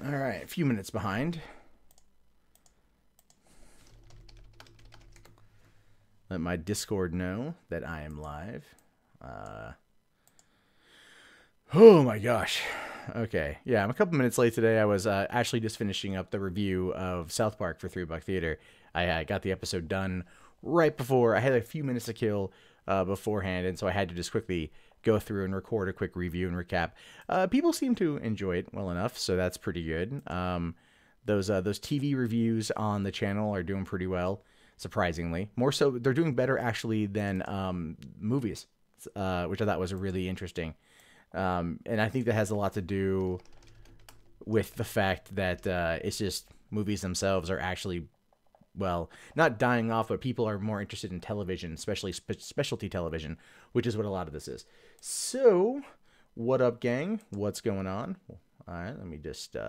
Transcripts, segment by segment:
All right, a few minutes behind. Let my Discord know that I am live. Oh my gosh. Okay, yeah, I'm a couple minutes late today. I was actually just finishing up the review of South Park for Three Buck Theater. I got the episode done right before. I had a few minutes to kill beforehand, and so I had to just quickly go through and record a quick review and recap. People seem to enjoy it well enough, so that's pretty good. Those TV reviews on the channel are doing pretty well, surprisingly. More so, they're doing better actually than movies, which I thought was really interesting. And I think that has a lot to do with the fact that it's just movies themselves are actually, well, not dying off, but people are more interested in television, especially specialty television, which is what a lot of this is. So, what up, gang? What's going on? All right, let me just do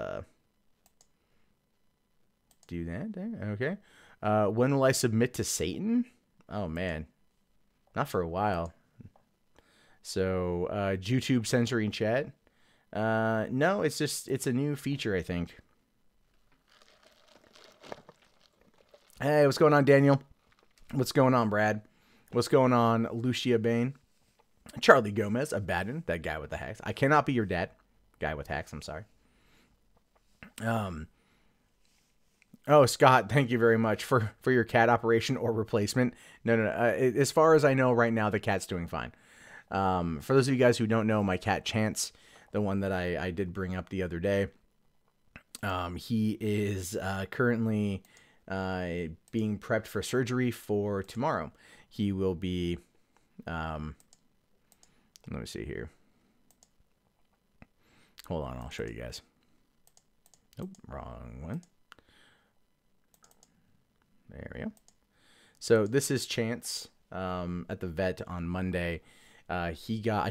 that there. Okay. When will I submit to Satan? Oh, man. Not for a while. So, YouTube censoring chat? No, it's a new feature, I think. Hey, what's going on, Daniel? What's going on, Brad? What's going on, Lucia Bain? Charlie Gomez, Abaddon, that guy with the hacks. I cannot be your dad. Guy with hacks, I'm sorry. Oh, Scott, thank you very much for your cat operation or replacement. No. As far as I know right now, the cat's doing fine. For those of you guys who don't know, my cat Chance, the one that I did bring up the other day, he is currently being prepped for surgery for tomorrow. He will be, let me see here. Hold on, I'll show you guys. Nope, wrong one. There we go. So this is Chance at the vet on Monday. I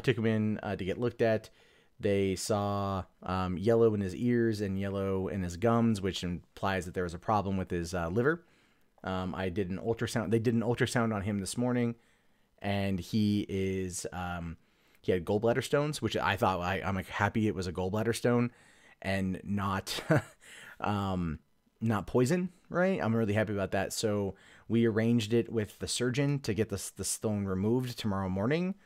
took him in to get looked at. They saw yellow in his ears and yellow in his gums, which implies that there was a problem with his liver. I did an ultrasound. They did an ultrasound on him this morning, and he had gallbladder stones, which I thought I'm like happy it was a gallbladder stone and not not poison, right? I'm really happy about that. So we arranged it with the surgeon to get the stone removed tomorrow morning.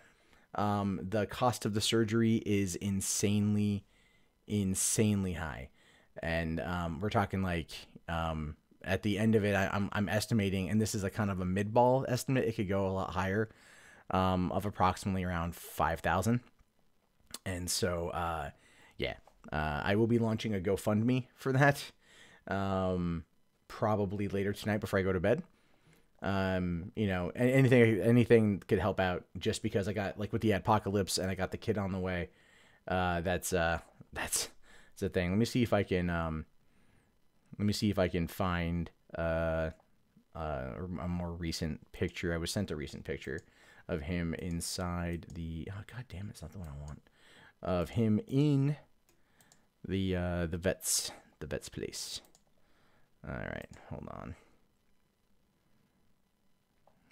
The cost of the surgery is insanely high. And we're talking like at the end of it, I'm estimating, and this is a kind of a mid-ball estimate, it could go a lot higher, of approximately around 5,000. And so, I will be launching a GoFundMe for that, probably later tonight before I go to bed. Anything could help out, just because I got, like, with the apocalypse and I got the kid on the way. That's the thing. Let me see if I can find a more recent picture. I was sent a recent picture of him inside the, oh god damn, it's not the one I want, of him in the vet's place. All right, hold on.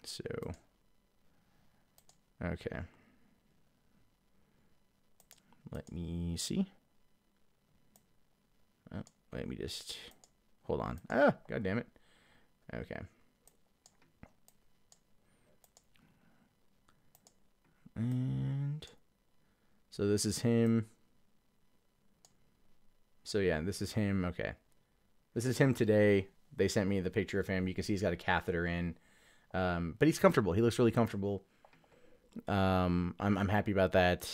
So, okay. Let me see. Oh, let me just, hold on. Ah, god damn it. Okay. And so this is him. So yeah, this is him. Okay. This is him today. They sent me the picture of him. You can see he's got a catheter in. But he's comfortable. He looks really comfortable. I'm happy about that.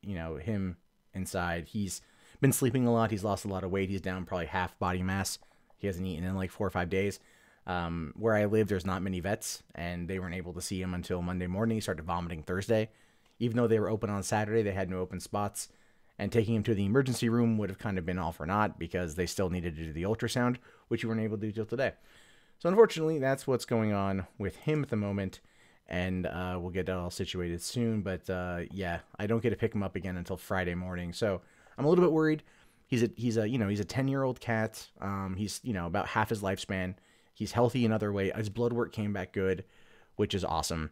Him inside, he's been sleeping a lot. He's lost a lot of weight. He's down probably half body mass. He hasn't eaten in like 4 or 5 days. Where I live, there's not many vets, and they weren't able to see him until Monday morning. He started vomiting Thursday. Even though they were open on Saturday, they had no open spots. And taking him to the emergency room would have kind of been all for naught, because they still needed to do the ultrasound, which you weren't able to do till today. So unfortunately, that's what's going on with him at the moment, and we'll get that all situated soon. But yeah, I don't get to pick him up again until Friday morning, so I'm a little bit worried. He's a 10-year-old cat. He's about half his lifespan. He's healthy in other ways. His blood work came back good, which is awesome.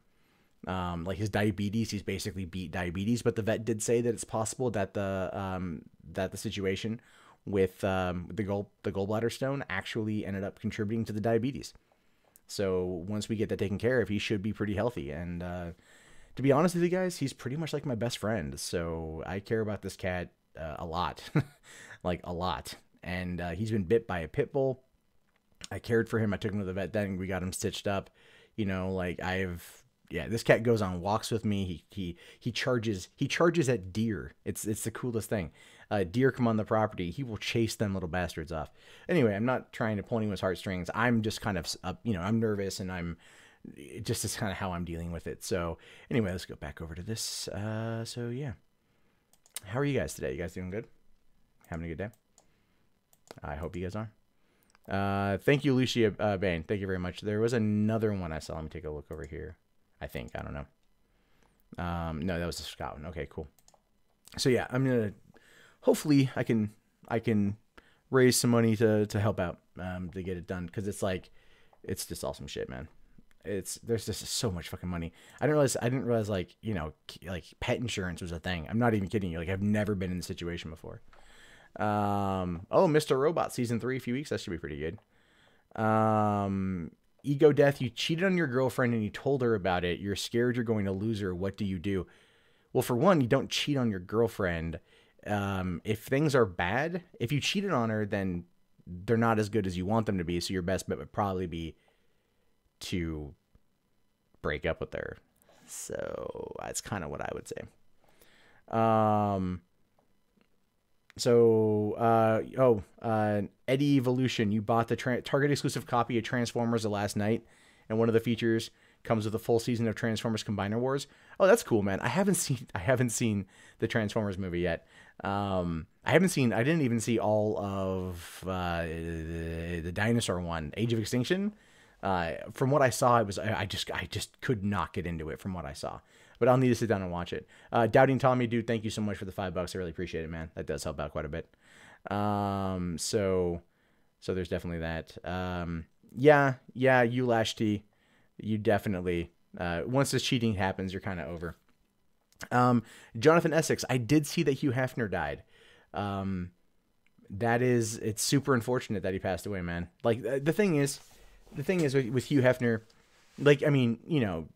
Like his diabetes, he's basically beat diabetes. But the vet did say that it's possible that the situation with the gallbladder stone actually ended up contributing to the diabetes. So once we get that taken care of, he should be pretty healthy. And to be honest with you guys, he's pretty much like my best friend. So I care about this cat a lot, like a lot. And he's been bit by a pit bull. I cared for him. I took him to the vet. Then we got him stitched up. You know, like this cat goes on walks with me. He charges at deer. It's the coolest thing. Deer come on the property. He will chase them little bastards off. Anyway, I'm not trying to pull anyone's heartstrings. I'm just kind of I'm nervous, and I'm just is kind of how I'm dealing with it. So anyway, let's go back over to this. So yeah, how are you guys today? You guys doing good? Having a good day? I hope you guys are. Thank you, Lucia Bain. Thank you very much. There was another one I saw. Let me take a look over here. I think. I don't know. No, that was the Scott one. Okay, cool. So yeah, I'm gonna. Hopefully, I can raise some money to help out to get it done, because it's just awesome shit, man. There's just so much fucking money. I didn't realize like pet insurance was a thing. I'm not even kidding you. Like, I've never been in the situation before. Mr. Robot season 3, a few weeks. That should be pretty good. Ego Death, you cheated on your girlfriend and you told her about it. You're scared you're going to lose her. What do you do? Well, for one, you don't cheat on your girlfriend. If things are bad, if you cheated on her, then they're not as good as you want them to be. So your best bet would probably be to break up with her. So that's kind of what I would say. Eddie Evolution, you bought the Target exclusive copy of Transformers the last night, and one of the features comes with a full season of Transformers Combiner Wars. Oh, that's cool, man. I haven't seen the Transformers movie yet. I didn't even see all of the dinosaur one, Age of Extinction. From what I saw, I just could not get into it from what I saw. But I'll need to sit down and watch it. Doubting Tommy, dude, thank you so much for the $5. I really appreciate it, man. That does help out quite a bit. So there's definitely that. You Lash T, you definitely, once this cheating happens, you're kind of over. Jonathan Essex, I did see that Hugh Hefner died. It's super unfortunate that he passed away, man. Like, the thing is with Hugh Hefner, like, I mean, you know,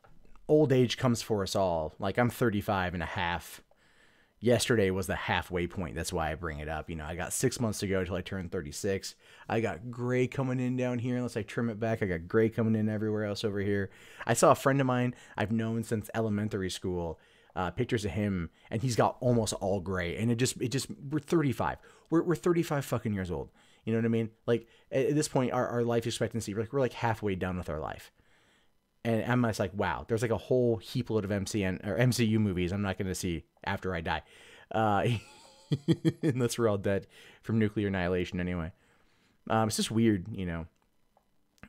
old age comes for us all. Like, I'm 35 and a half. Yesterday was the halfway point. That's why I bring it up. You know, I got 6 months to go till I turn 36. I got gray coming in down here unless I trim it back. I got gray coming in everywhere else over here. I saw a friend of mine I've known since elementary school, pictures of him, and he's got almost all gray. And it just we're 35. We're 35 fucking years old. You know what I mean? Like, at this point, our life expectancy, we're like halfway done with our life. And I'm just like, wow, there's like a whole heap load of MCU movies I'm not going to see after I die. Unless we're all dead from nuclear annihilation anyway. It's just weird, you know.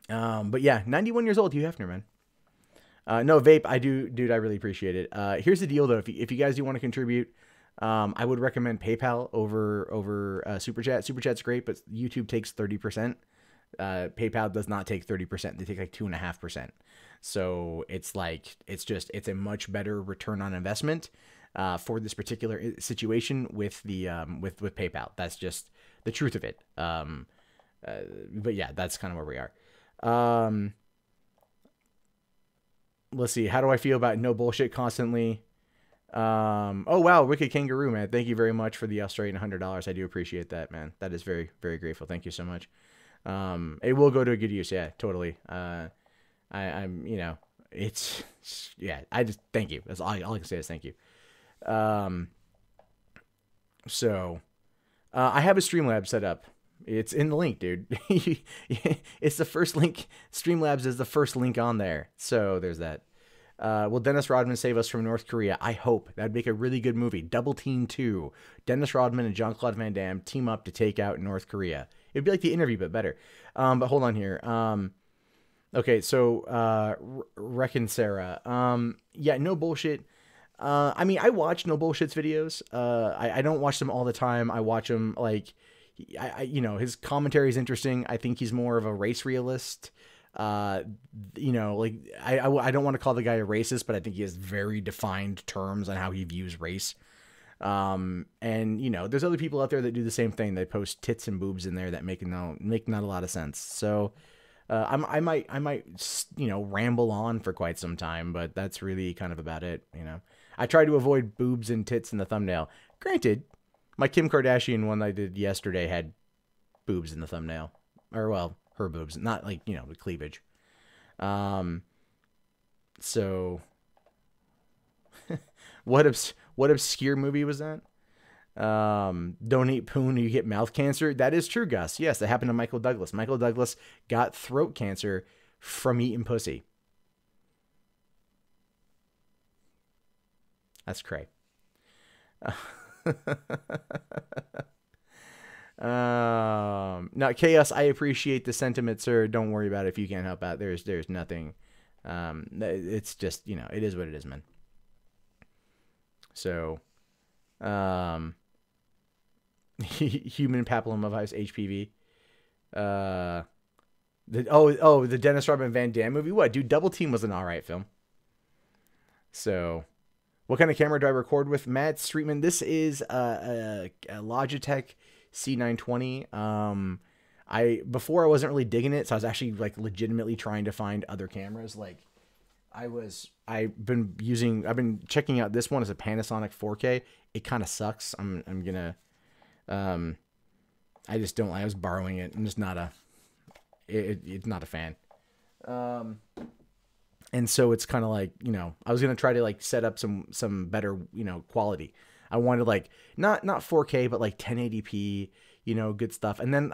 But yeah, 91 years old, Hugh Hefner, man. No, Vape, I do, dude, I really appreciate it. Here's the deal, though. If you guys do want to contribute, I would recommend PayPal over Super Chat. Super Chat's great, but YouTube takes 30%. PayPal does not take 30%. They take like 2.5%. So it's a much better return on investment for this particular situation with the with PayPal. That's just the truth of it. But yeah, that's kind of where we are. Let's see. How do I feel about no bullshit constantly? Oh wow, Wicked Kangaroo, man. Thank you very much for the Australian $100. I do appreciate that, man. That is very, very grateful. Thank you so much. It will go to a good use. Yeah, totally. I'm, you know, yeah, I just, thank you. That's all I can say is thank you. So, I have a Streamlabs set up. It's in the link, dude. It's the first link. Streamlabs is the first link on there. So there's that. Will Dennis Rodman save us from North Korea? I hope. That'd make a really good movie. Double Team 2. Dennis Rodman and Jean-Claude Van Damme team up to take out North Korea. It'd be like The Interview, but better. But hold on here. Okay, so Reckon Sarah. Yeah, no bullshit. I mean, I watch No Bullshit's videos. I don't watch them all the time. I watch them like, you know, his commentary is interesting. I think he's more of a race realist. You know, like I don't want to call the guy a racist, but I think he has very defined terms on how he views race. And you know, there's other people out there that do the same thing. They post tits and boobs in there that make not a lot of sense. So I might, you know, ramble on for quite some time, but that's really kind of about it. You know, I try to avoid boobs and tits in the thumbnail. Granted, my Kim Kardashian one I did yesterday had boobs in the thumbnail, or well, her boobs, not like, you know, the cleavage. So what obscure movie was that? Don't eat poon or you get mouth cancer. That is true, Gus. Yes, that happened to Michael Douglas. Michael Douglas got throat cancer from eating pussy. That's cray. Now, Chaos, I appreciate the sentiment, sir. Don't worry about it if you can't help out. There's nothing. It's just, you know, it is what it is, man. So, human papillomavirus, HPV. The Dennis Rodman Van Damme movie. What, dude? Double Team was an alright film. So, what kind of camera do I record with, Matt Streetman? This is a Logitech C920. Before I wasn't really digging it, so I was actually like legitimately trying to find other cameras. Like I've been checking out this one as a Panasonic 4K. It kind of sucks. I was borrowing it. I'm just not it's not a fan. And so it's kind of like, you know, I was going to try to like set up some better, you know, quality. I wanted like not 4K, but like 1080p, you know, good stuff. And then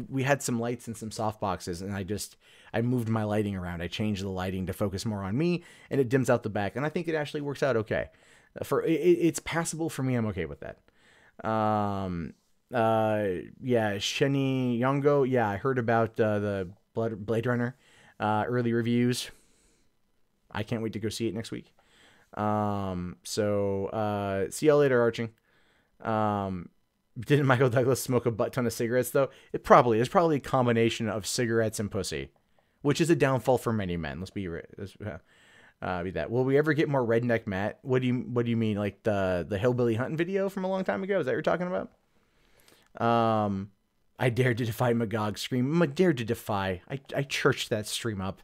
we had some lights and some soft boxes, and I moved my lighting around. I changed the lighting to focus more on me, and it dims out the back. And I think it actually works out okay. It's passable for me. I'm okay with that. Yeah, Sheni Yongo. Yeah, I heard about the Blade Runner early reviews. I can't wait to go see it next week. So see y'all later, Arching. Didn't Michael Douglas smoke a butt ton of cigarettes though? It's probably a combination of cigarettes and pussy, which is a downfall for many men. Let's be that. Will we ever get more redneck Matt? What do you mean? Like the hillbilly hunting video from a long time ago? Is that what you're talking about? I dared to defy Magog scream. I dared to defy. I churched that stream up.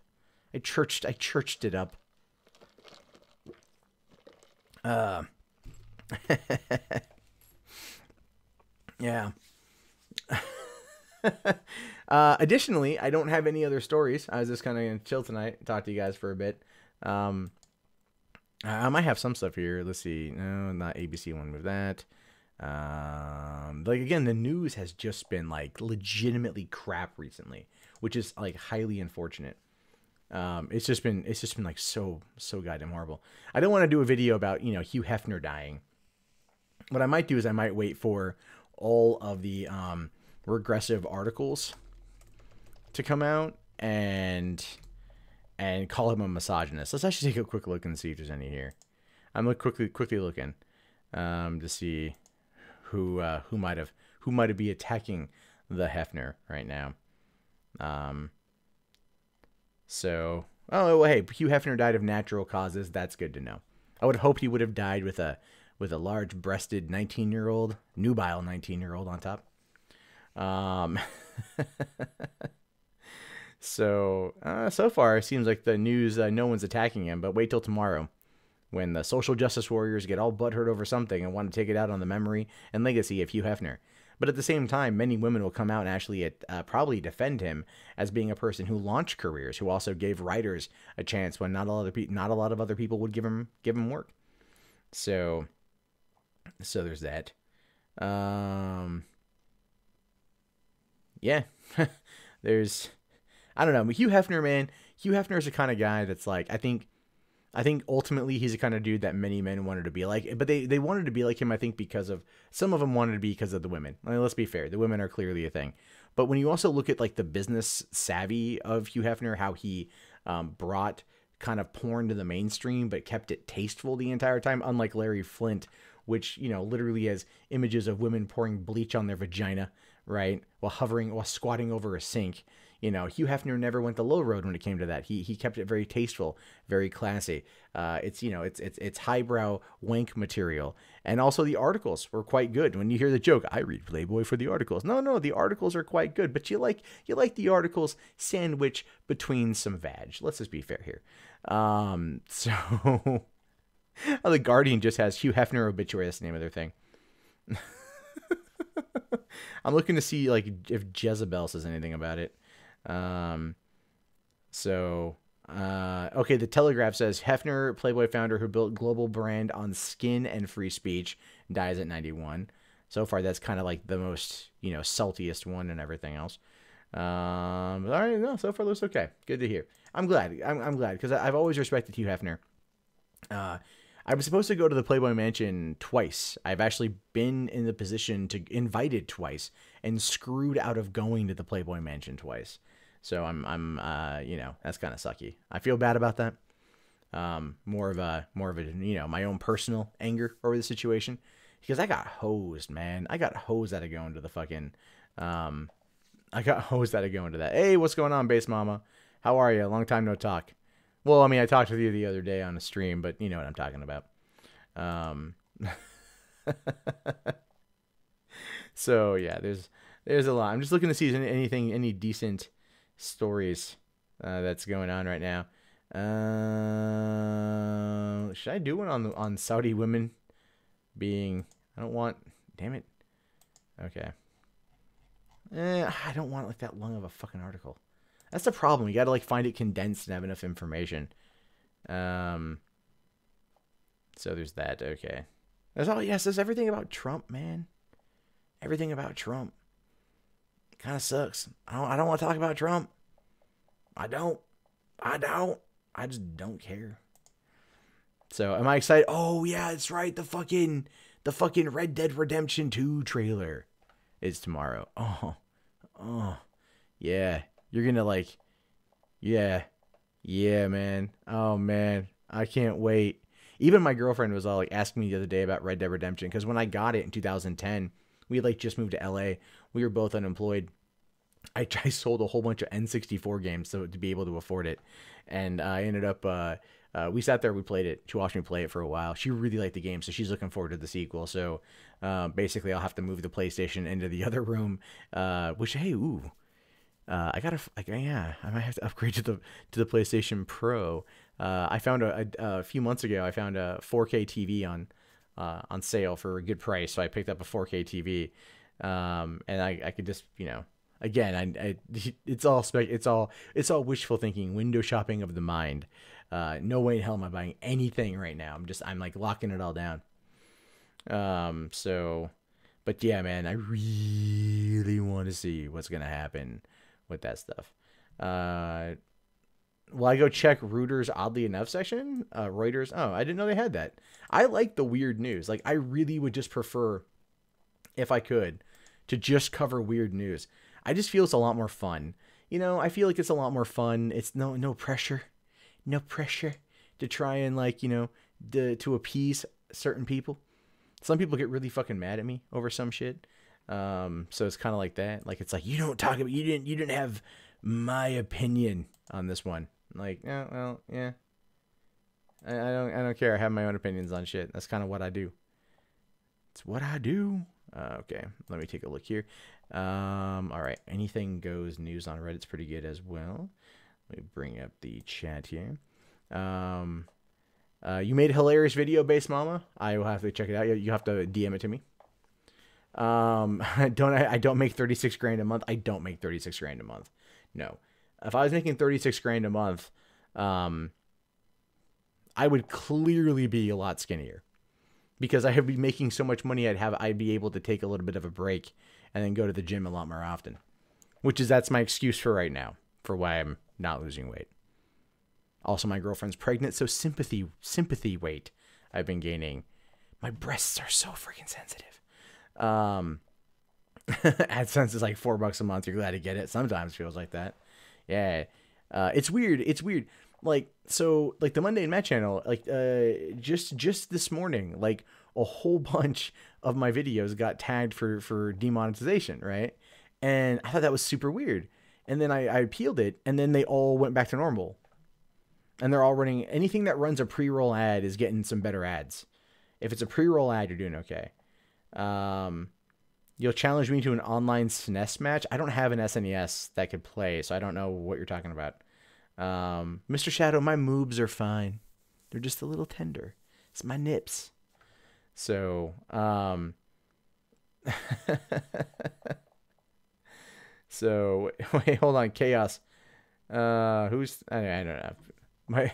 I churched it up. Yeah. Additionally, I don't have any other stories. I was just kind of going to chill tonight and talk to you guys for a bit. I might have some stuff here. Let's see. No, not ABC. One move that. Like again, the news has just been like legitimately crap recently, which is like highly unfortunate. It's just been like so goddamn horrible. I don't want to do a video about, you know, Hugh Hefner dying. What I might do is I might wait for all of the regressive articles to come out and call him a misogynist. Let's actually take a quick look and see if there's any here. I'm quickly looking to see who might be attacking the Hefner right now. So, hey, Hugh Hefner died of natural causes. That's good to know. I would hope he would have died with a large-breasted 19-year-old, nubile 19-year-old on top. So far, it seems like the news, no one's attacking him, but wait till tomorrow when the social justice warriors get all butthurt over something and want to take it out on the memory and legacy of Hugh Hefner. But at the same time, many women will come out and actually probably defend him as being a person who launched careers, who also gave writers a chance when not a lot of other people would give him work. So there's that. Yeah, I don't know. Hugh Hefner, man. Hugh Hefner is the kind of guy that's like, I think ultimately he's the kind of dude that many men wanted to be like, but they wanted to be like him, I think, because of, some of them wanted to be because of the women. I mean, let's be fair. The women are clearly a thing. But when you also look at like the business savvy of Hugh Hefner, how he brought kind of porn to the mainstream, but kept it tasteful the entire time, unlike Larry Flint, which, you know, literally has images of women pouring bleach on their vagina, right? While squatting over a sink. You know, Hugh Hefner never went the low road when it came to that. He kept it very tasteful, very classy. It's, you know, it's highbrow wank material. And also the articles were quite good. When you hear the joke, I read Playboy for the articles. No, the articles are quite good, but you like the articles sandwich between some vag. Let's just be fair here. So the Guardian just has Hugh Hefner obituary. That's the name of their thing. I'm looking to see like if Jezebel says anything about it. Okay, the Telegraph says Hefner, Playboy founder who built global brand on skin and free speech, dies at 91. So far, that's kind of like the most, you know, saltiest one and everything else. All right, no, so far looks okay. Good to hear. I'm glad. I'm glad because I've always respected Hugh Hefner. I was supposed to go to the Playboy Mansion twice. I've actually been in the position to invited twice and screwed out of going to the Playboy Mansion twice. So I'm you know, that's kind of sucky. I feel bad about that. More of a, you know, my own personal anger over the situation because I got hosed, man. I got hosed out of going to the fucking, I got hosed out of going to that. Hey, what's going on, Base Mama? How are you? Long time no talk. Well, I mean, I talked with you the other day on a stream, but you know what I'm talking about. So yeah, there's a lot. I'm just looking to see if there's any decent stories that's going on right now. Should I do one on Saudi women being? I don't want. Damn it. Okay. I don't want like that long of a fucking article. That's the problem. You got to like find it condensed and have enough information. So there's that. Okay. There's everything about Trump, man. Everything about Trump. Kind of sucks. I don't want to talk about Trump. I don't. I just don't care. So am I excited? Oh yeah, that's right. The fucking Red Dead Redemption 2 trailer is tomorrow. Oh, yeah. You're gonna like, yeah, man. Oh man, I can't wait. Even my girlfriend was all like asking me the other day about Red Dead Redemption because when I got it in 2010, we had like just moved to LA. We were both unemployed. I sold a whole bunch of N64 games to be able to afford it, and I ended up. We sat there, we played it. She watched me play it for a while. She really liked the game, so she's looking forward to the sequel. So basically, I'll have to move the PlayStation into the other room. Which hey, ooh. I might have to upgrade to the PlayStation Pro. I found a few months ago. I found a 4K TV on sale for a good price, so I picked up a 4K TV. And I could just, you know, again, it's all wishful thinking, window shopping of the mind. No way in hell am I buying anything right now. I'm like locking it all down. But yeah, man, I really want to see what's gonna happen with that stuff. Will I go check Reuters oddly enough section? Reuters. Oh, I didn't know they had that. I like the weird news. Like I really would just prefer, if I could, to just cover weird news. I just feel it's a lot more fun. You know, I feel like it's a lot more fun. It's no pressure to try and like, you know, to appease certain people. Some people get really fucking mad at me over some shit. So it's kind of like that. Like, it's like, you didn't have my opinion on this one. Like, yeah, well, yeah. I don't care. I have my own opinions on shit. That's kind of what I do. It's what I do. Okay. Let me take a look here. All right. Anything Goes news on Reddit's pretty good as well. Let me bring up the chat here. You made a hilarious video, Base Mama. I will have to check it out. You have to DM it to me. I don't make 36 grand a month. I don't make 36 grand a month. No. If I was making 36 grand a month, I would clearly be a lot skinnier because I would be making so much money. I'd be able to take a little bit of a break and then go to the gym a lot more often, that's my excuse for right now for why I'm not losing weight. Also, my girlfriend's pregnant, so sympathy weight I've been gaining. My breasts are so freaking sensitive. AdSense is like $4 a month. You're glad to get it. Sometimes feels like that. Yeah. It's weird. Like, so like the Monday in Matt channel, like, just this morning, like a whole bunch of my videos got tagged for demonetization. Right. And I thought that was super weird. and then I appealed it, and then they all went back to normal. And they're all running, anything that runs a pre-roll ad is getting some better ads. If it's a pre-roll ad, you're doing okay. You'll challenge me to an online SNES match. I don't have an SNES that could play, so I don't know what you're talking about. Mr. Shadow, my moobs are fine. They're just a little tender. It's my nips. So, so wait, hold on, Chaos. Who's I don't know. My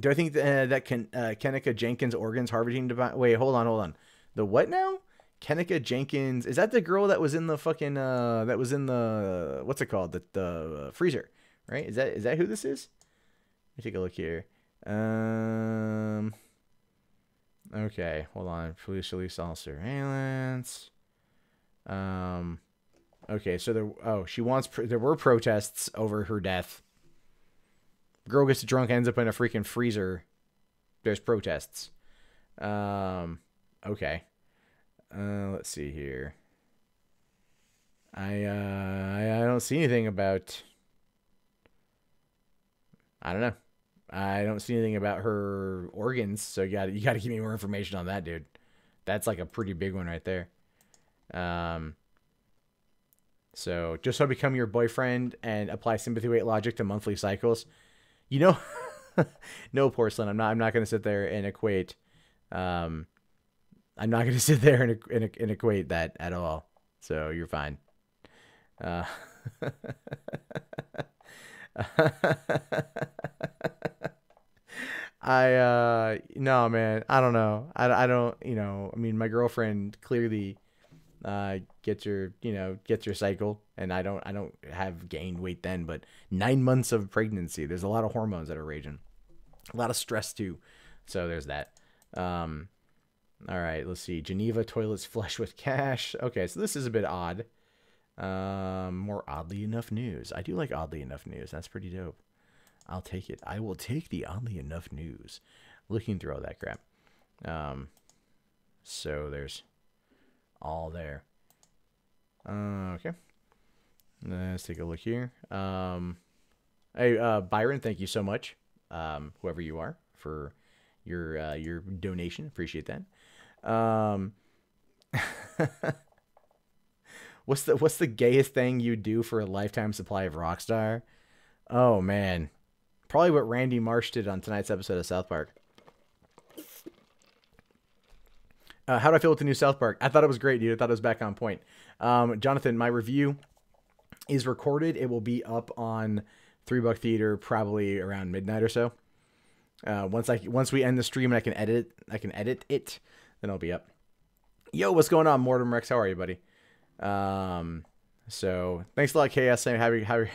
do I think that Kenneka Jenkins organs harvesting device? Wait, hold on. The what now? Kenneka Jenkins, is that the girl that was in the fucking that was in the what's it called? The freezer, right? Is that who this is? Let me take a look here. Okay, hold on. Police release all surveillance. Okay, so there were protests over her death. Girl gets drunk, ends up in a freaking freezer. There's protests. Okay. Let's see here. I don't see anything about. I don't know. I don't see anything about her organs, so you got to give me more information on that, dude. That's like a pretty big one right there. So just so I become your boyfriend and apply sympathy weight logic to monthly cycles. You know, no, Porcelain. I'm not going to sit there and equate. I'm not going to sit there and equate that at all. So you're fine. No, man, I don't know. I don't, I mean, my girlfriend clearly gets your cycle, and I don't have gained weight then, but 9 months of pregnancy, there's a lot of hormones that are raging, a lot of stress too. So there's that. All right, let's see. Geneva toilets flush with cash. Okay, so this is a bit odd. More oddly enough news. I do like oddly enough news. That's pretty dope. I'll take it. I will take the oddly enough news. Looking through all that crap. So there's all there. Okay. Let's take a look here. Hey, Byron, thank you so much. Whoever you are, for your donation. Appreciate that. What's the gayest thing you do for a lifetime supply of Rockstar? Oh man. Probably what Randy Marsh did on tonight's episode of South Park. How do I feel with the new South Park? I thought it was great, dude. I thought it was back on point. Jonathan, my review is recorded. It will be up on $3 Theater probably around midnight or so. Once we end the stream and I can edit it, then it'll be up. Yo, what's going on, Mortimer Rex? How are you, buddy? So thanks a lot, Chaos. Saying if I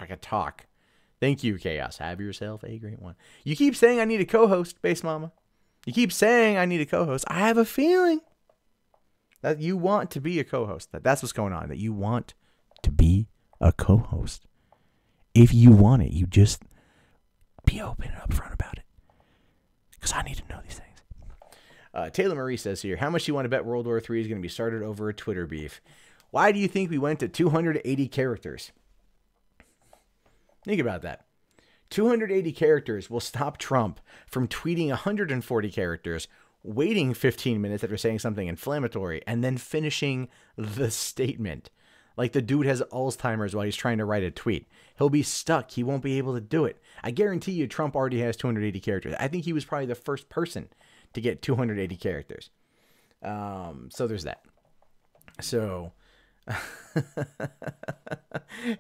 could talk. Thank you, Chaos. Have yourself a great one. You keep saying I need a co-host, Base Mama. You keep saying I need a co-host. I have a feeling that you want to be a co-host. That's what's going on. That you want to be a co-host. If you want it, you just be open and upfront about it. Because I need to know these things. Taylor Marie says here, how much do you want to bet World War III is going to be started over a Twitter beef? Why do you think we went to 280 characters? Think about that. 280 characters will stop Trump from tweeting 140 characters, waiting 15 minutes after saying something inflammatory, and then finishing the statement. Like the dude has Alzheimer's while he's trying to write a tweet. He'll be stuck. He won't be able to do it. I guarantee you Trump already has 280 characters. I think he was probably the first person to get 280 characters. So there's that. So,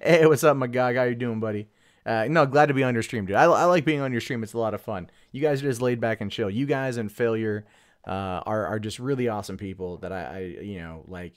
hey, what's up, my guy? How you doing, buddy? No, glad to be on your stream, dude. I like being on your stream. It's a lot of fun. You guys are just laid back and chill. You guys and Failure are just really awesome people that I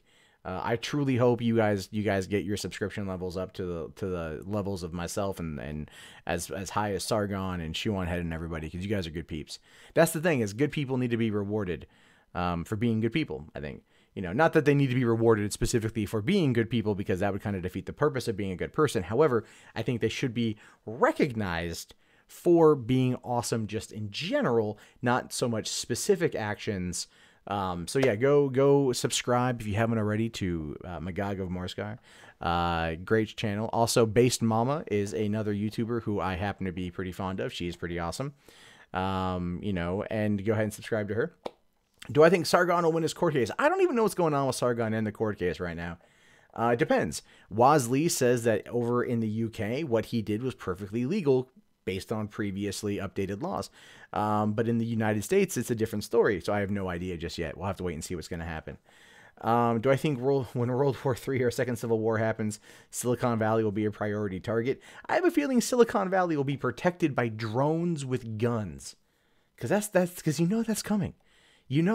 truly hope you guys get your subscription levels up to the levels of myself and as high as Sargon and Shuon Head and everybody, because you guys are good peeps. That's the thing, is good people need to be rewarded for being good people, I think. Not that they need to be rewarded specifically for being good people, because that would kind of defeat the purpose of being a good person. However, I think they should be recognized for being awesome just in general, not so much specific actions So yeah, go subscribe if you haven't already to Magog of Morskar. Great channel. Also, Based Mama is another YouTuber who I happen to be pretty fond of. She's pretty awesome. And go ahead and subscribe to her. Do I think Sargon will win his court case? I don't even know what's going on with Sargon and the court case right now. It depends. Waz Lee says that over in the UK, what he did was perfectly legal based on previously updated laws. But in the United States, it's a different story. So I have no idea just yet. We'll have to wait and see what's going to happen. Do I think when World War III or a second Civil War happens, Silicon Valley will be a priority target? I have a feeling Silicon Valley will be protected by drones with guns. Because that's that's coming.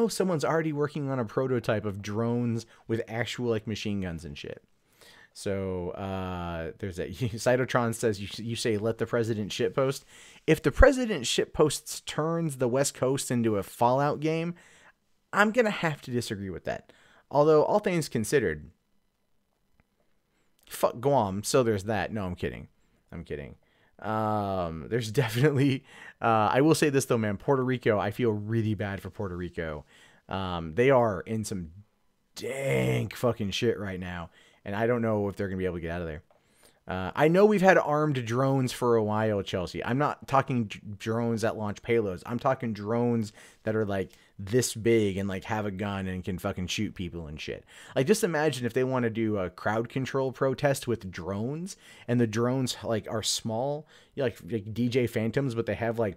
Someone's already working on a prototype of drones with actual like machine guns and shit. So there's that. Cytotron says you say let the president shitpost. If the president shitposts turns the West Coast into a Fallout game, I'm gonna have to disagree with that. Although all things considered, fuck Guam. So there's that. No, I'm kidding. There's definitely. I will say this though, man. Puerto Rico. I feel really bad for Puerto Rico. They are in some dank fucking shit right now. And I don't know if they're going to be able to get out of there. I know we've had armed drones for a while, Chelsea. I'm not talking drones that launch payloads. I'm talking drones that are like this big and like have a gun and can fucking shoot people and shit. Like just imagine if they want to do a crowd control protest with drones and the drones like are small, like DJ Phantoms, but they have like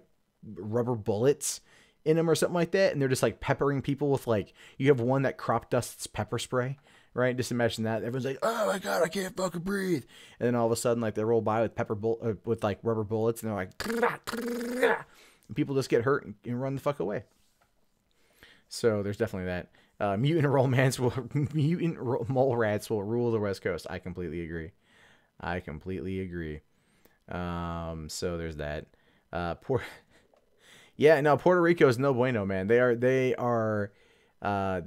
rubber bullets in them or something like that. And they're just like peppering people with like, you have one that crop dusts pepper spray. Right, just imagine that. Everyone's like, "Oh my god, I can't fucking breathe!" And then all of a sudden, like they roll by with like rubber bullets, and they're like, and people just get hurt and run the fuck away. So there's definitely that. Mutant mole rats will rule the West Coast. I completely agree. So there's that. Puerto Rico is no bueno, man. They're down. I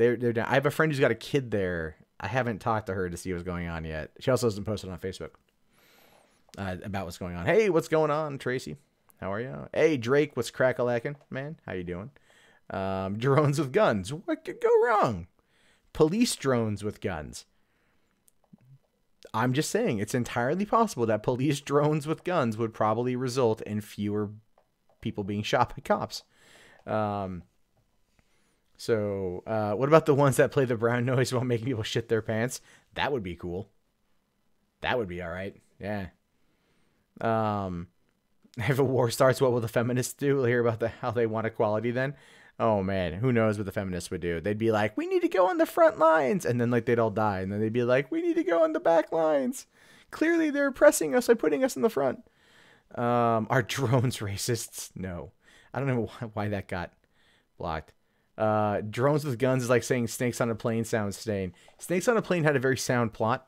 have a friend who's got a kid there. I haven't talked to her to see what's going on yet. She also hasn't posted on Facebook about what's going on. Hey, what's going on, Tracy? How are you? Hey, Drake, what's crack-a-lackin', man? How you doing? Drones with guns. What could go wrong? Police drones with guns. I'm just saying, it's entirely possible that police drones with guns would probably result in fewer people being shot by cops. So, what about the ones that play the brown noise while making people shit their pants? That would be cool. That would be all right. Yeah. If a war starts, what will the feminists do? We'll hear about how they want equality then. Oh man, who knows what the feminists would do? They'd be like, we need to go on the front lines. And then like they'd all die. And then they'd be like, we need to go on the back lines. Clearly they're oppressing us by putting us in the front. Are drones racists? No. I don't know why that got blocked. Drones with guns is like saying snakes on a plane sounds sane. Snakes on a plane had a very sound plot.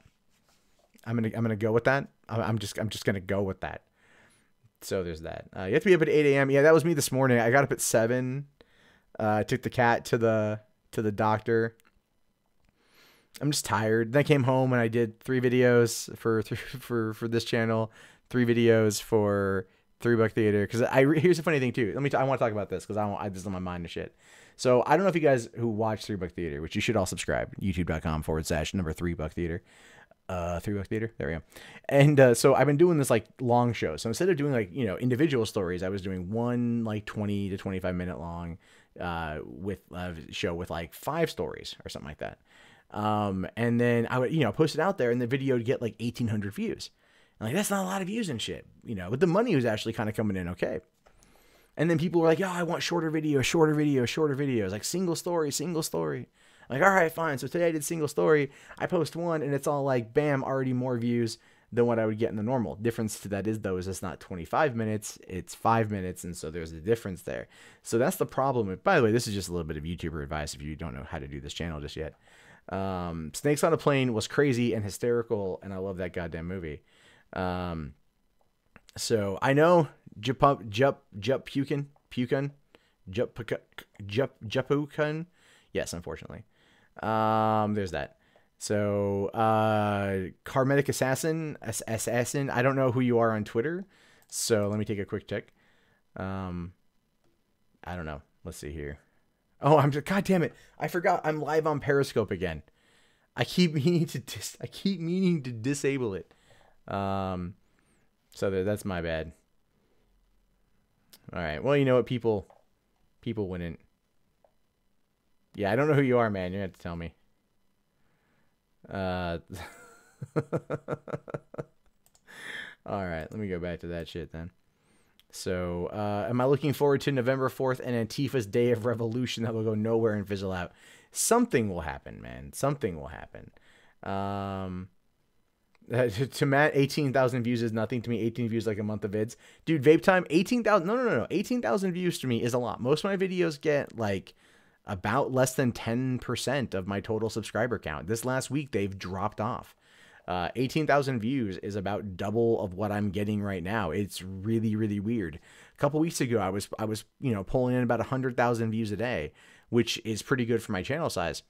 I'm gonna go with that. I'm just gonna go with that. So there's that. You have to be up at 8 a.m. Yeah, that was me this morning. I got up at 7. Took the cat to the doctor. I'm just tired. Then I came home and I did 3 videos for this channel, 3 videos for $3 Theater. Because here's the funny thing too. I want to talk about this because this is on my mind and shit. So I don't know if you guys who watch $3 Theater, which you should all subscribe, youtube.com/$3 Theater. $3 Theater. There we go. And so I've been doing this like long show. So instead of doing like, individual stories, I was doing one like 20 to 25 minute long with show with like 5 stories or something like that. And then I would, post it out there and the video would get like 1,800 views. And like, that's not a lot of views and shit, but the money was actually kind of coming in okay. And then people were like, I want shorter videos, like single story. I'm like, all right, fine. So today I did single story. I post one and it's all like, bam, already more views than what I would get in the normal. Difference to that is though, is it's not 25 minutes, it's 5 minutes. And so there's a difference there. So that's the problem. By the way, this is just a little bit of YouTuber advice if you don't know how to do this channel just yet. Snakes on a Plane was crazy and hysterical. And I love that goddamn movie. So I know Jupukan. Yes, unfortunately. There's that. So, Carmetic Assassin. I don't know who you are on Twitter. So let me take a quick check. I don't know. Let's see here. Oh, God damn it. I forgot I'm live on Periscope again. I keep meaning to disable it. So that's my bad. All right. Well, you know what? People wouldn't. Yeah, I don't know who you are, man. You're going to have to tell me. All right. Let me go back to that shit then. So, am I looking forward to November 4th and Antifa's Day of Revolution that will go nowhere and fizzle out? Something will happen, man. Something will happen. To Matt, 18,000 views is nothing to me. 18 views like a month of vids. Dude, Vape Time, 18,000. No. 18,000 views to me is a lot. Most of my videos get like about less than 10% of my total subscriber count. This last week, they've dropped off. 18,000 views is about double of what I'm getting right now. It's really, really weird. A couple weeks ago, I was, pulling in about 100,000 views a day, which is pretty good for my channel size.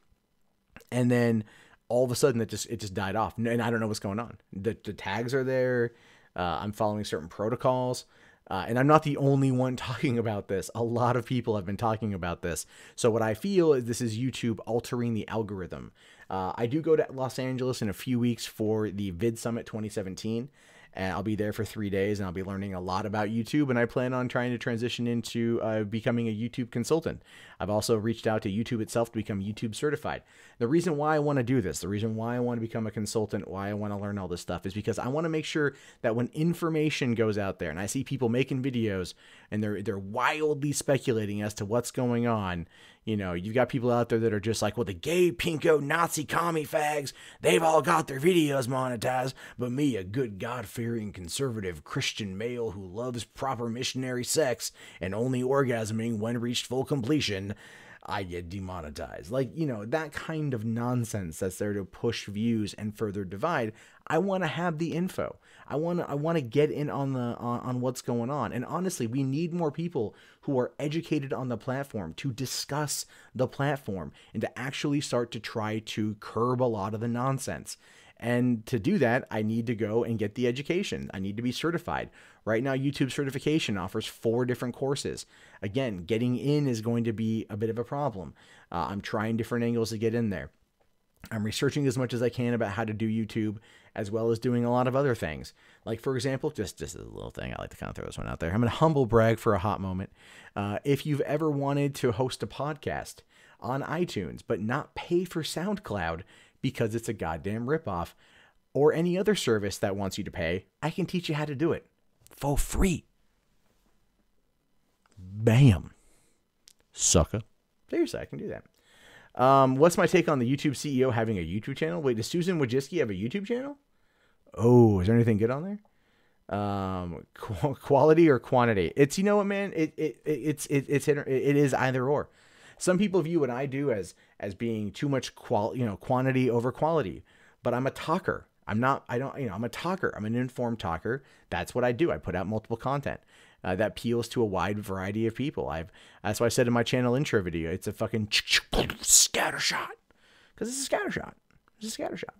And then all of a sudden it just died off. And I don't know what's going on. The tags are there. I'm following certain protocols. And I'm not the only one talking about this. A lot of people have been talking about this. So what I feel is this is YouTube altering the algorithm. I do go to Los Angeles in a few weeks for the Vid Summit 2017. And I'll be there for 3 days, and I'll be learning a lot about YouTube, and I plan on trying to transition into becoming a YouTube consultant. I've also reached out to YouTube itself to become YouTube certified. The reason why I want to do this, the reason why I want to become a consultant, why I want to learn all this stuff is because I want to make sure that when information goes out there and I see people making videos and they're wildly speculating as to what's going on, you've got people out there that are just like, well, the gay, pinko, Nazi, commie fags, they've all got their videos monetized, but me, a good God-fearing, conservative Christian male who loves proper missionary sex and only orgasming when reached full completion, I get demonetized. That kind of nonsense that's there to push views and further divide. I want to have the info. I want to get in on what's going on. And honestly, we need more people who are educated on the platform to discuss the platform and to actually start to try to curb a lot of the nonsense. And to do that, I need to go and get the education. I need to be certified. Right now, YouTube certification offers 4 different courses. Again, getting in is going to be a bit of a problem. I'm trying different angles to get in there. I'm researching as much as I can about how to do YouTube, as well as doing a lot of other things. Like, for example, just a little thing. I like to kind of throw this one out there. I'm going to humble brag for a hot moment. If you've ever wanted to host a podcast on iTunes, but not pay for SoundCloud because it's a goddamn ripoff, or any other service that wants you to pay, I can teach you how to do it for free. Bam. Sucker. Seriously, I can do that. What's my take on the YouTube CEO having a YouTube channel? Wait, does Susan Wojcicki have a YouTube channel? Oh, is there anything good on there? Quality or quantity? It's, you know what, man? It is either or. Some people view what I do as being too much quantity over quality, but I'm a talker. I'm a talker. I'm an informed talker. That's what I do. I put out multiple content that appeals to a wide variety of people. That's why I said in my channel intro video, it's a fucking scatter shot, because it's a scatter shot. It's a scatter shot.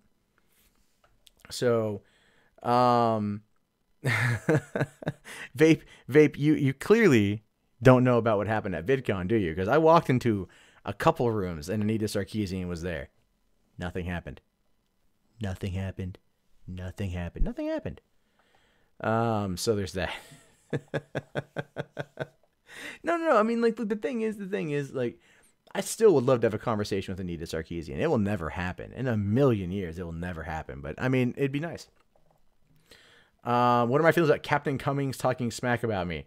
So, vape, you clearly don't know about what happened at VidCon, do you? Because I walked into a couple rooms and Anita Sarkeesian was there. Nothing happened. Nothing happened. Nothing happened. Nothing happened. So there's that. No. I mean, like, the thing is, like, I still would love to have a conversation with Anita Sarkeesian. It will never happen. In a million years, it will never happen. But, I mean, it'd be nice. What are my feelings about Captain Cummings talking smack about me?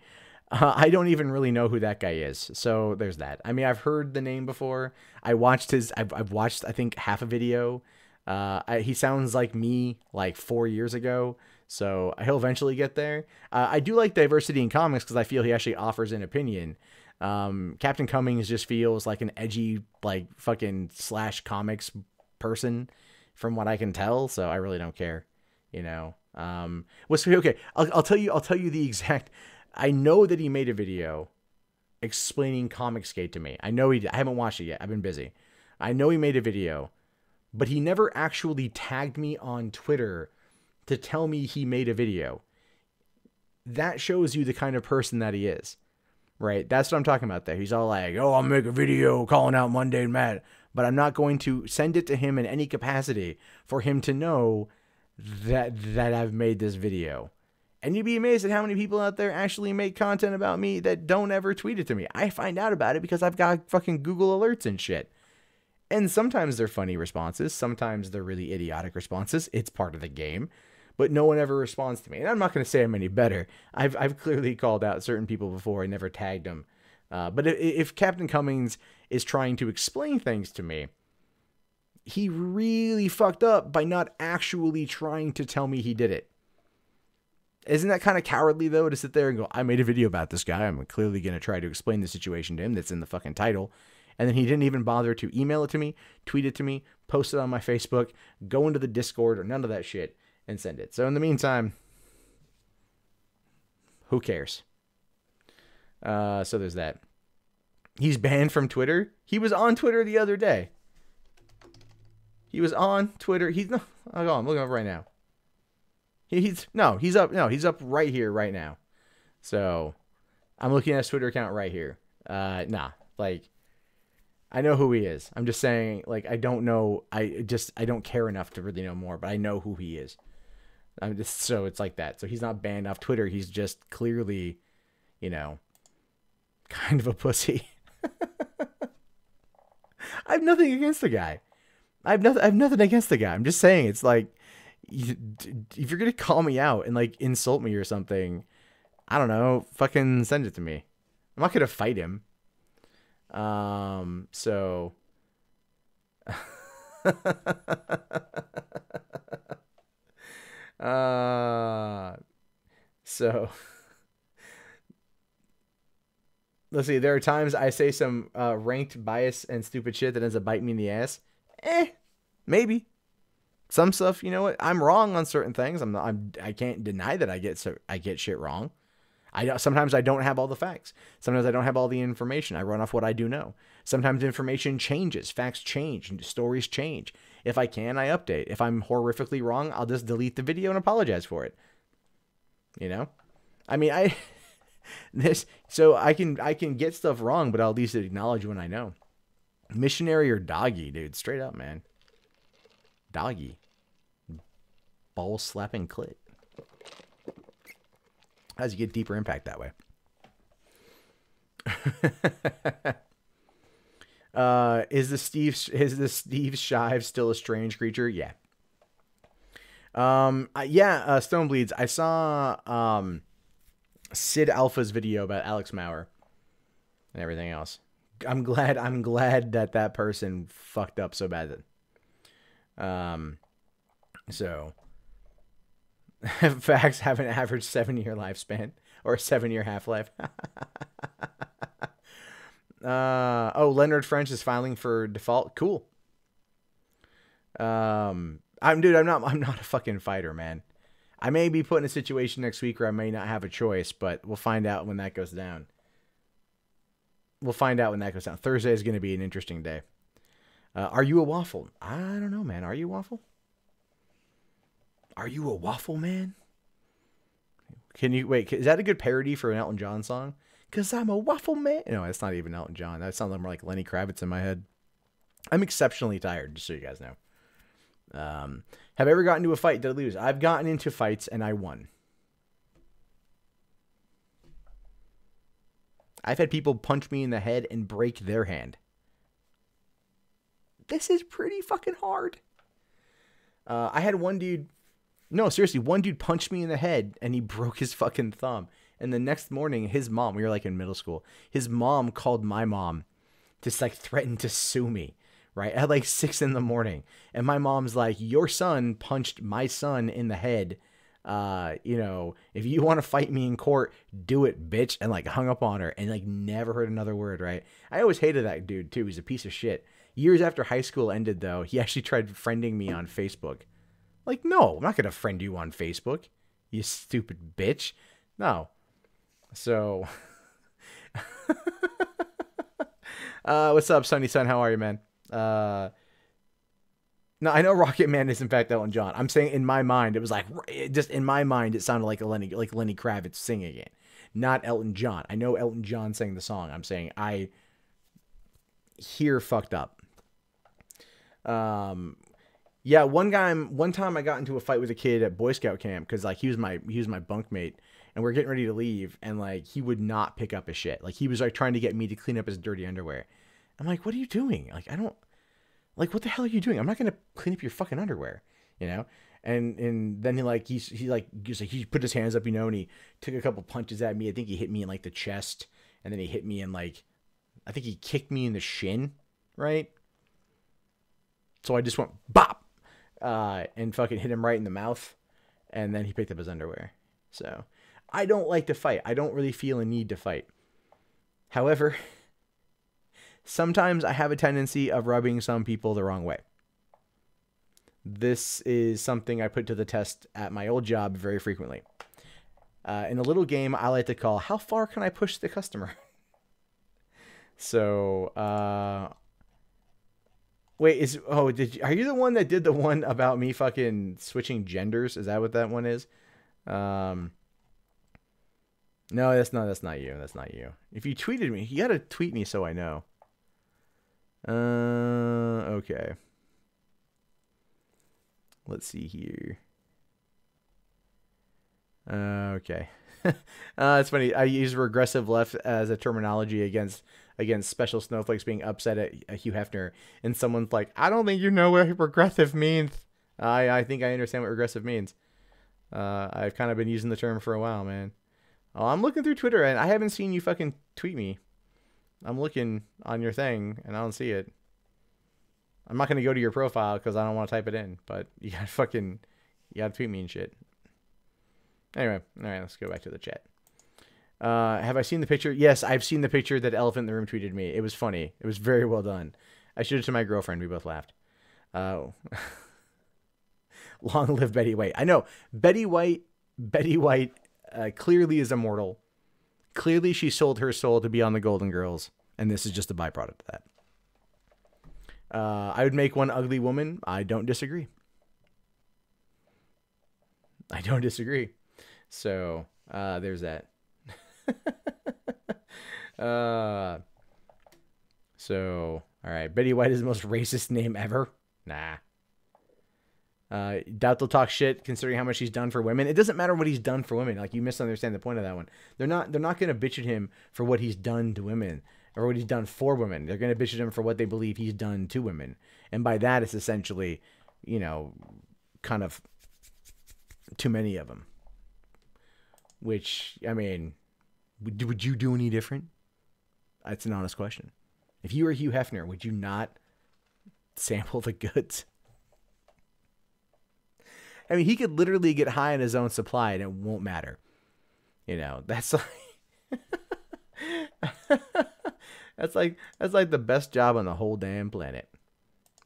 I don't even really know who that guy is. So there's that. I mean, I've heard the name before. I've watched, I think, half a video. He sounds like me like 4 years ago. So he'll eventually get there. I do like diversity in comics because I feel he actually offers an opinion. Captain Cummings just feels like an edgy, like, fucking slash comics person from what I can tell. So I really don't care, okay. I'll tell you the exact, I know that he made a video explaining Comicsgate to me. I know he did. I haven't watched it yet. I've been busy. I know he made a video, but he never actually tagged me on Twitter to tell me he made a video. That shows you the kind of person that he is. right? That's what I'm talking about there. He's all like, oh, I'll make a video calling out Mundane Matt, but I'm not going to send it to him in any capacity for him to know that I've made this video. And you'd be amazed at how many people out there actually make content about me that don't ever tweet it to me. I find out about it because I've got fucking Google alerts and shit. And sometimes they're funny responses. Sometimes they're really idiotic responses. It's part of the game. But no one ever responds to me. And I'm not going to say I'm any better. I've clearly called out certain people before and never tagged them. But if Captain Cummings is trying to explain things to me, he really fucked up by not actually trying to tell me he did it. Isn't that kind of cowardly, though, to sit there and go, I made a video about this guy. I'm clearly going to try to explain the situation to him that's in the fucking title. And then he didn't even bother to email it to me, tweet it to me, post it on my Facebook, go into the Discord or none of that shit and send it. So in the meantime, who cares? So there's that. He's banned from Twitter. He was on Twitter the other day. He was on Twitter. He's no, I'm looking up right now. He's up right here right now. So I'm looking at his Twitter account right here. Nah, like I know who he is. I'm just saying, like, I don't know. I don't care enough to really know more, but I know who he is. I'm just, so it's like that. So he's not banned off Twitter. He's just clearly, kind of a pussy. I have nothing against the guy. I have nothing against the guy. I'm just saying, it's like, if you're gonna call me out and like insult me or something, I don't know, fucking send it to me. I'm not gonna fight him. So so let's see. There are times I say some ranked bias and stupid shit that ends up biting me in the ass. Maybe. Some stuff, you know what? I'm wrong on certain things. I can't deny that I get shit wrong. Sometimes I don't have all the facts. Sometimes I don't have all the information. I run off what I do know. Sometimes information changes, facts change, and stories change. If I can, I update. If I'm horrifically wrong, I'll just delete the video and apologize for it. I mean, so I can get stuff wrong, but I'll at least acknowledge when I know. Missionary or doggy, dude, straight up, man. Doggy. Ball slapping clit. As you get deeper impact that way. Is the Steve Shive still a strange creature? Yeah. Stonebleeds. I saw Sid Alpha's video about Alex Maurer and everything else. I'm glad that person fucked up so bad. So facts have an average 7-year lifespan or a 7-year half-life. Leonard French is filing for default. Cool. I'm not a fucking fighter, man. I may be put in a situation next week where I may not have a choice, but we'll find out when that goes down. Thursday is going to be an interesting day. Are you a waffle? I don't know, man. Are you a waffle? Are you a waffle man? Can you wait? Is that a good parody for an Elton John song? 'Cause I'm a waffle man. No, it's not even Elton John. That sounds more like Lenny Kravitz in my head. I'm exceptionally tired, just so you guys know. Have I ever gotten into a fight? Did I lose? I've gotten into fights and I won. I've had people punch me in the head and break their hand. This is pretty fucking hard. I had one dude... No, seriously, one dude punched me in the head and he broke his fucking thumb. And the next morning, his mom, we were like in middle school, his mom called my mom to like threaten to sue me, right? At like 6 a.m. And my mom's like, your son punched my son in the head. If you want to fight me in court, do it, bitch. And like hung up on her and like never heard another word, right? I always hated that dude too. He's a piece of shit. Years after high school ended though, he actually tried friending me on Facebook. Like, no, I'm not going to friend you on Facebook, you stupid bitch. No. So, what's up, Sunny Sun? How are you, man? No, I know Rocket Man is in fact Elton John. I'm saying in my mind, it was like, just in my mind, it sounded like Lenny Kravitz singing it, not Elton John. I know Elton John sang the song. I'm saying I hear fucked up. Yeah, one time I got into a fight with a kid at Boy Scout camp because like he was my bunkmate, and we're getting ready to leave, and like he would not pick up his shit. Like he was like trying to get me to clean up his dirty underwear. I'm like, what are you doing? Like I don't. Like, what the hell are you doing? I'm not going to clean up your fucking underwear, you know? And then he put his hands up, you know, and he took a couple punches at me. I think he hit me in like the chest, and then he hit me in like, I think he kicked me in the shin, right? So I just went bop, and fucking hit him right in the mouth. And then he picked up his underwear. So I don't like to fight. I don't really feel a need to fight. However, sometimes I have a tendency of rubbing some people the wrong way. This is something I put to the test at my old job very frequently. In a little game I like to call, how far can I push the customer? So, wait, are you the one that did the one about me fucking switching genders? Is that what that one is? No, that's not you. That's not you. If you tweeted me, you gotta tweet me so I know. Okay. Let's see here. Okay. It's funny. I use regressive left as a terminology against special snowflakes being upset at Hugh Hefner, and someone's like, I don't think you know what regressive means. I think I understand what regressive means. I've kind of been using the term for a while, man. Oh, I'm looking through Twitter and I haven't seen you fucking tweet me. I'm looking on your thing and I don't see it. I'm not going to go to your profile because I don't want to type it in, but you gotta tweet me and shit. Anyway, all right, let's go back to the chat. Have I seen the picture? Yes, I've seen the picture that Elephant in the Room tweeted me. It was funny. It was very well done. I showed it to my girlfriend. We both laughed. Oh. Long live Betty White. I know. Betty White clearly is immortal. Clearly she sold her soul to be on the Golden Girls, and this is just a byproduct of that. I would make one ugly woman. I don't disagree. So, there's that. So, all right. Betty White is the most racist name ever. Nah. Doubt they'll talk shit considering how much he's done for women. It doesn't matter what he's done for women. Like, you misunderstand the point of that one. They're not going to bitch at him for what he's done to women or what he's done for women. They're going to bitch at him for what they believe he's done to women. And by that, it's essentially, kind of too many of them. Which, I mean, would you do any different? That's an honest question. If you were Hugh Hefner, would you not sample the goods? I mean, he could literally get high on his own supply and it won't matter. That's like that's like the best job on the whole damn planet.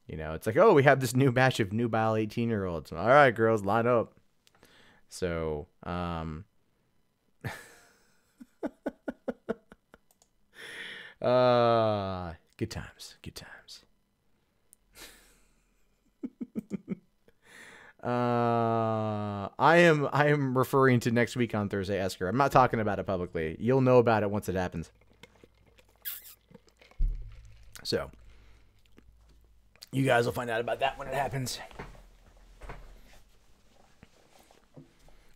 It's like, oh, we have this new batch of nubile 18-year-olds. All right, girls, line up. So, good times. I am referring to next week on Thursday, Esker. I'm not talking about it publicly. You'll know about it once it happens. So, you guys will find out about that when it happens.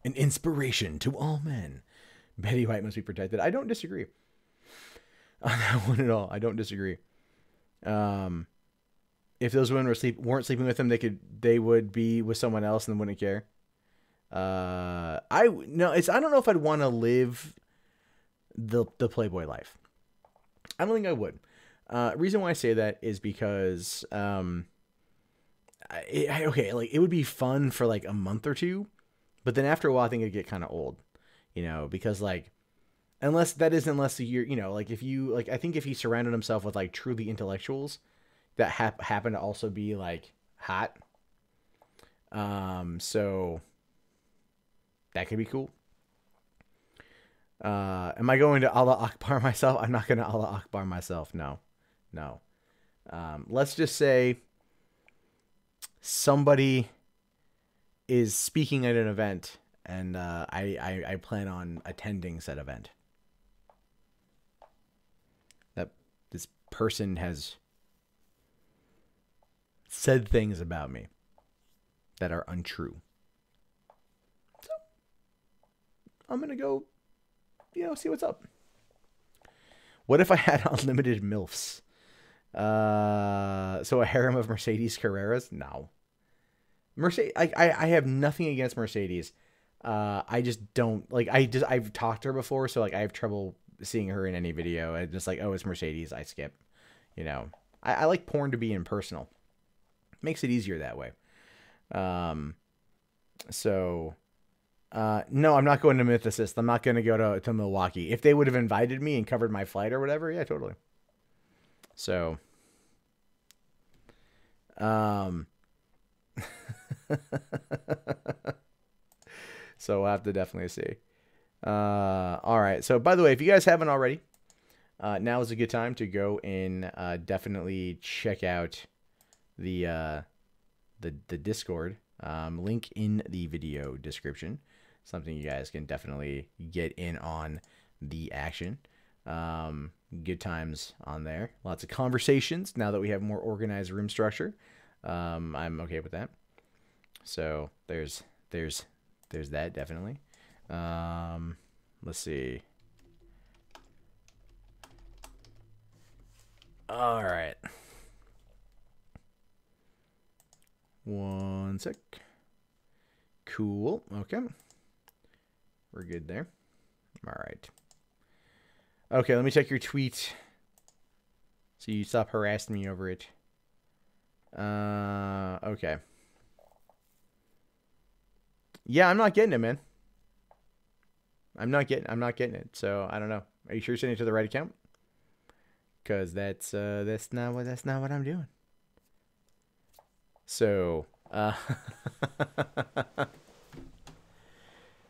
An inspiration to all men. Betty White must be protected. I don't disagree on that one at all. I don't disagree. If those women weren't sleeping with him, they would be with someone else and wouldn't care. I don't know if I'd want to live the Playboy life. I don't think I would. Reason why I say that is because it would be fun for like a month or two, but then after a while I think it'd get kind of old, because like unless you're like if you like I think if he surrounded himself with like truly intellectuals that happen to also be like hot, so that could be cool. Am I going to Allah Akbar myself? I'm not going to Allah Akbar myself. No. Let's just say somebody is speaking at an event, and I plan on attending said event. That this person has said things about me that are untrue. So I'm gonna go, see what's up. What if I had unlimited MILFs? So a harem of Mercedes Carreras? No. Mercedes, I have nothing against Mercedes. I just don't like. I've talked to her before, so like I have trouble seeing her in any video. I just like, oh, it's Mercedes. I skip. I like porn to be impersonal. Makes it easier that way. So, no, I'm not going to Mythicist. I'm not going to go to Milwaukee. If they would have invited me and covered my flight or whatever, yeah, totally. So, so we'll have to definitely see. All right. So, by the way, if you guys haven't already, now is a good time to go and definitely check out the Discord. Link in the video description. Something you guys can definitely get in on the action. Good times on there. Lots of conversations now that we have more organized room structure. I'm okay with that. So there's that definitely. Let's see. All right. One sec. Cool. Okay. We're good there. All right. Okay, let me check your tweet. So you stop harassing me over it. Okay. Yeah, I'm not getting it, man. I'm not getting it. So I don't know. Are you sure you're sending it to the right account? Because that's not what I'm doing. So, you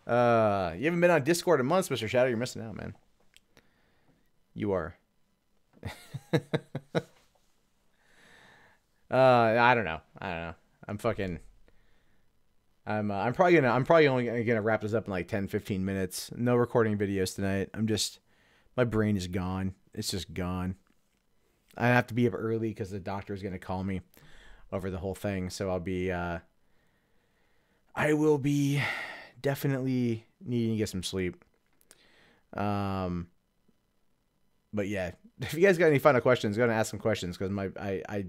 haven't been on Discord in months, Mr. Shadow. You're missing out, man. You are. I don't know. I'm probably only gonna wrap this up in like 10-15 minutes. No recording videos tonight. My brain is gone. It's just gone. I have to be up early because the doctor is gonna call me over the whole thing. So I will be definitely needing to get some sleep. But yeah, if you guys got any final questions, go and ask some questions because I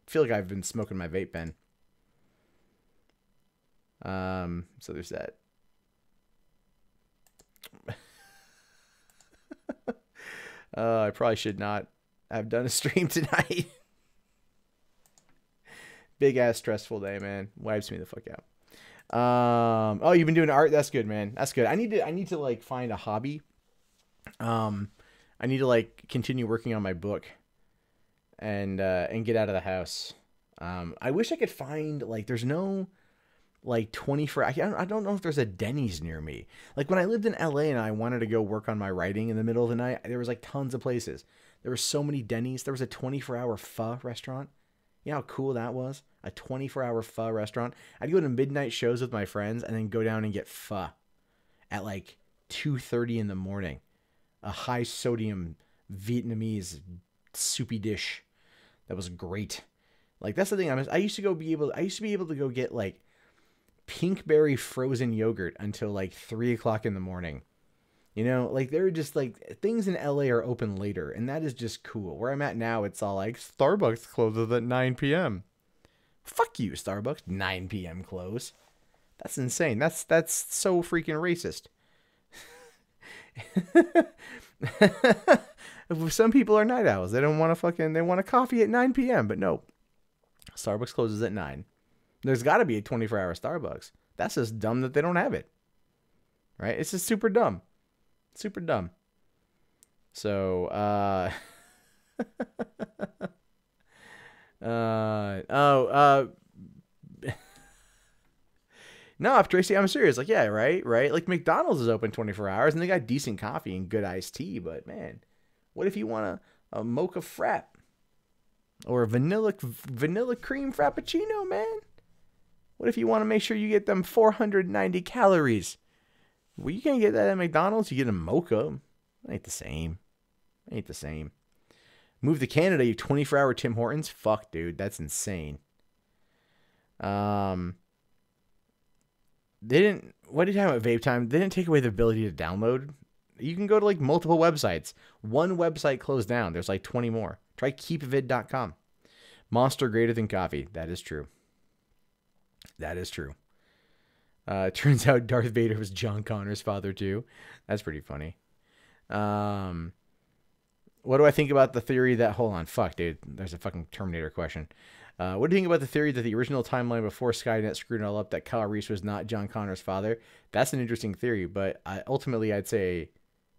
feel like I've been smoking my vape pen. So there's that. I probably should not have done a stream tonight. Big ass stressful day, man. Wipes me the fuck out. Oh, you've been doing art? That's good, man. That's good. I need to like find a hobby. I need to like continue working on my book and get out of the house. I wish I could find like there's no like 24. I don't know if there's a Denny's near me. Like when I lived in LA and I wanted to go work on my writing in the middle of the night, there was like tons of places. There were so many Denny's. There was a 24-hour pho restaurant. You know how cool that was? A 24-hour pho restaurant. I'd go to midnight shows with my friends and then go down and get pho at like 2:30 in the morning. A high sodium Vietnamese soupy dish that was great. Like that's the thing. I used to be able to go get like Pinkberry frozen yogurt until like 3 o'clock in the morning. You know, like they're just like things in LA are open later, and that is just cool. Where I'm at now, it's all like Starbucks closes at 9 p.m. Fuck you, Starbucks. 9 p.m. close. That's insane. That's so freaking racist. Some people are night owls. They don't want they want a coffee at 9 p.m. But no, Starbucks closes at 9. There's got to be a 24-hour Starbucks. That's just dumb that they don't have it. Right? It's just super dumb. Super dumb. So, no, Tracy, I'm serious. Like, yeah, right. Like McDonald's is open 24 hours and they got decent coffee and good iced tea. But man, what if you want a mocha frap or a vanilla cream frappuccino, man? What if you want to make sure you get them 490 calories? Well, you can't get that at McDonald's. You get a mocha. Ain't the same. Ain't the same. Move to Canada, you 24-hour Tim Hortons? Fuck, dude. That's insane. They didn't... What did you have at Vape Time? They didn't take away the ability to download. You can go to like multiple websites. One website closed down. There's like 20 more. Try keepvid.com. Monster greater than coffee. That is true. That is true. Turns out Darth Vader was John Connor's father too. That's pretty funny. What do I think about the theory that... Hold on. Fuck, dude. There's a fucking Terminator question. What do you think about the theory that the original timeline before Skynet screwed it all up, that Kyle Reese was not John Connor's father? That's an interesting theory, but ultimately I'd say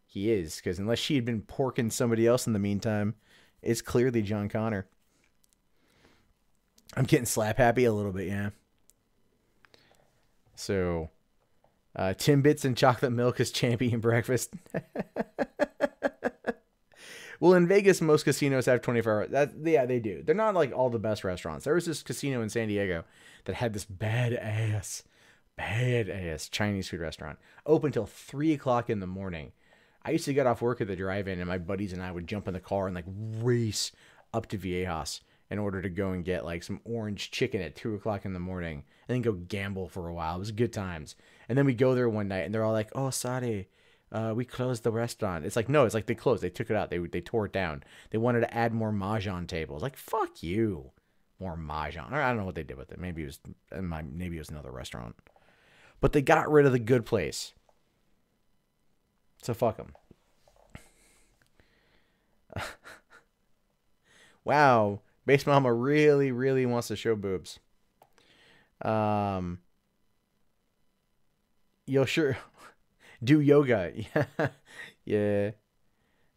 he is, because unless she had been porking somebody else in the meantime, it's clearly John Connor. I'm getting slap happy a little bit, yeah. So, Timbits and chocolate milk is champion breakfast. Well, in Vegas, most casinos have 24 hours. Yeah, they do. They're not like all the best restaurants. There was this casino in San Diego that had this badass Chinese food restaurant open till 3 o'clock in the morning. I used to get off work at the drive-in, and my buddies and I would jump in the car and like race up to Viejas in order to go and get like some orange chicken at 2 o'clock in the morning and then go gamble for a while. It was good times. And then we go there one night and they're all like, "Oh, sorry, we closed the restaurant." It's like, no, it's like they closed. They took it out. They tore it down. They wanted to add more mahjong tables. Like, fuck you. More mahjong. Or I don't know what they did with it. Maybe it was another restaurant. But they got rid of the good place. So fuck them. Wow. Base Mama really, really wants to show boobs. You'll sure do yoga. Yeah.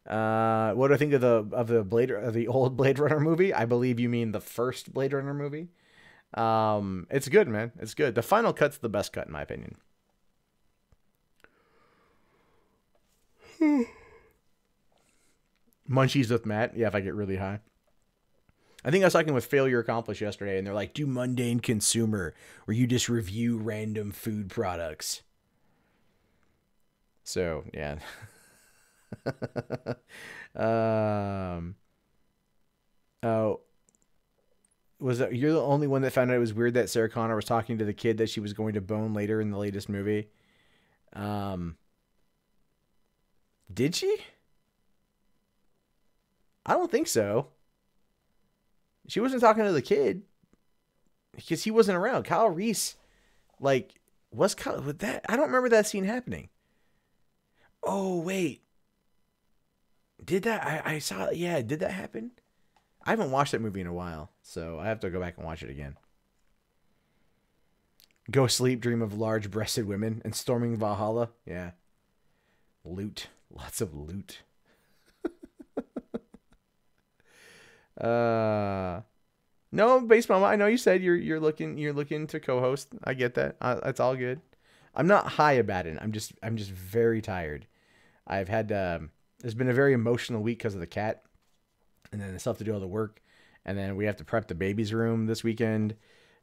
What do I think of the old Blade Runner movie? I believe you mean the first Blade Runner movie. It's good, man. It's good. The final cut's the best cut in my opinion. Munchies with Matt. Yeah, if I get really high. I think I was talking with Failure Accomplished yesterday, and they're like, do Mundane Consumer, where you just review random food products. So, yeah. You're the only one that found out it was weird that Sarah Connor was talking to the kid that she was going to bone later in the latest movie? Did she? I don't think so. She wasn't talking to the kid because he wasn't around. Kyle Reese, like, was Kyle with that? I don't remember that scene happening. Oh, wait. Did that? I saw it. Yeah, did that happen? I haven't watched that movie in a while, so I have to go back and watch it again. Go sleep, dream of large-breasted women, and storming Valhalla. Yeah. Loot. Lots of loot. No, Base Mama, I know you said you're looking to co-host. I get that. That's all good. I'm not high about it. I'm just very tired. I've had there's been a very emotional week because of the cat, and then I still have to do all the work, and then we have to prep the baby's room this weekend.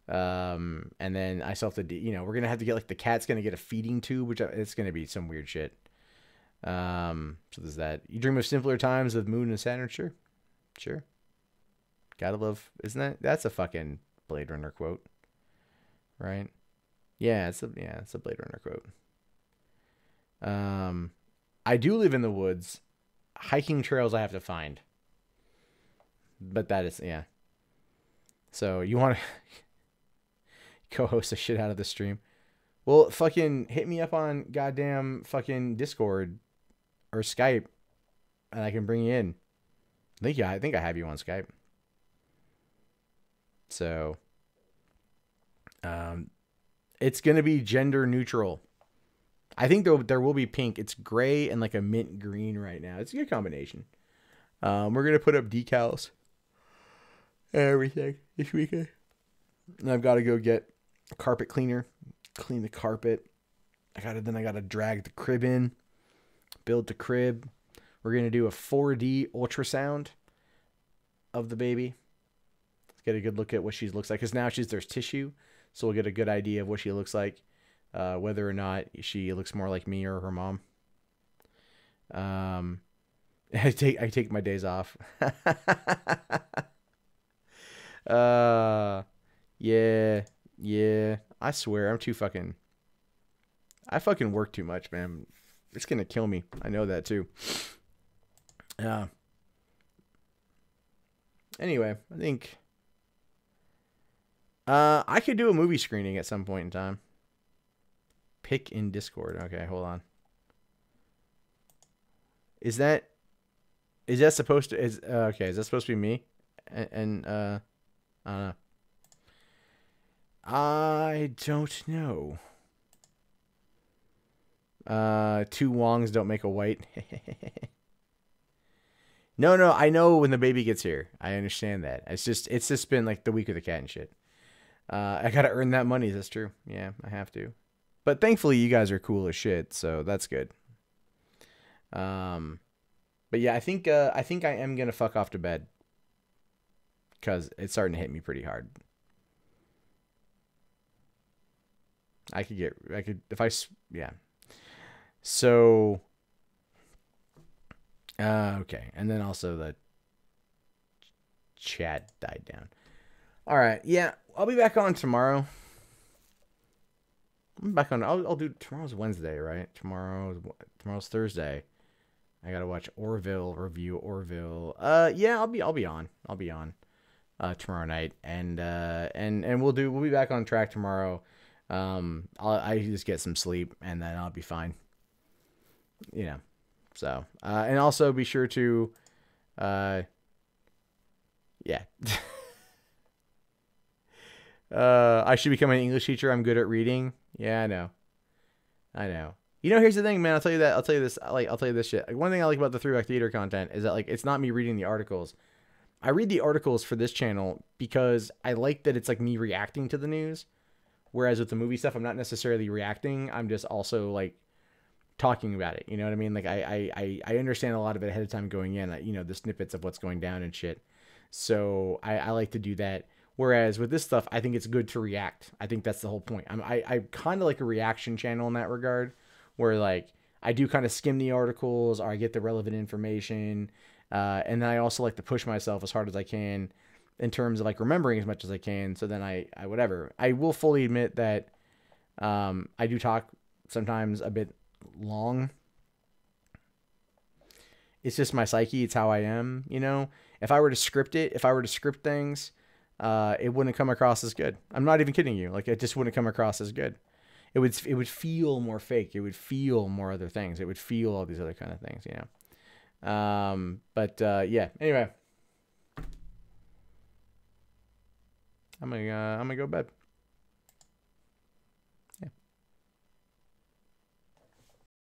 And then I still have to we're gonna have to get like the cat's gonna get a feeding tube, which it's gonna be some weird shit. So there's that. You dream of simpler times with Moon and Saturn? Sure. Gotta love, that's a fucking Blade Runner quote, right? Yeah, it's a Blade Runner quote. I do live in the woods. Hiking trails I have to find. But that is, yeah. So you want to co-host the shit out of the stream? Well, fucking hit me up on goddamn fucking Discord or Skype, and I can bring you in. I think I have you on Skype. So, it's going to be gender neutral. I think there will be pink. It's gray and like a mint green right now. It's a good combination. We're going to put up decals and everything this weekend. And I've got to go get a carpet cleaner, clean the carpet. I got to drag the crib in, build the crib. We're going to do a 4D ultrasound of the baby. Get a good look at what she looks like, because now there's tissue, so we'll get a good idea of what she looks like, whether or not she looks more like me or her mom. I take my days off. Yeah, yeah. I swear, I fucking work too much, man. It's gonna kill me. I know that too. Yeah. Anyway, I think I could do a movie screening at some point in time. Pick in Discord. Okay, hold on. Is that supposed to okay, is that supposed to be me? And I don't know. I don't know. Two Wongs don't make a white. No, I know when the baby gets here. I understand that. It's just been like the week of the cat and shit. I gotta earn that money. That's true. Yeah, I have to. But thankfully, you guys are cool as shit, so that's good. But yeah, I think I am gonna fuck off to bed because it's starting to hit me pretty hard. Yeah. So, okay, and then also the chat died down. All right, yeah, I'll be back on tomorrow. I'm back on. I'll do tomorrow's Wednesday, right? Tomorrow's Thursday. I gotta watch Orville, review Orville. Yeah, I'll be on. Tomorrow night, and we'll be back on track tomorrow. I just get some sleep, and then I'll be fine. You know, so and also be sure to, yeah. I should become an English teacher. I'm good at reading. Yeah, I know. You know, here's the thing, man. I'll tell you this. I'll tell you this shit. Like, one thing I like about the Throwback Theater content is that, like, it's not me reading the articles. I read the articles for this channel because I like that it's like me reacting to the news. Whereas with the movie stuff, I'm not necessarily reacting. I'm just also like talking about it. You know what I mean? Like I understand a lot of it ahead of time going in. You know, the snippets of what's going down and shit. So I like to do that. Whereas with this stuff, I think it's good to react. I think that's the whole point. I kind of like a reaction channel in that regard, where like I do kind of skim the articles or I get the relevant information. And then I also like to push myself as hard as I can in terms of like remembering as much as I can. So then I whatever. I will fully admit that I do talk sometimes a bit long. It's just my psyche. It's how I am, you know? If I were to script things, it wouldn't come across as good. I'm not even kidding you. Like, it just wouldn't come across as good. It would feel more fake. It would feel more other things. It would feel all these other kind of things, you know? Yeah, anyway, I'm gonna go to bed.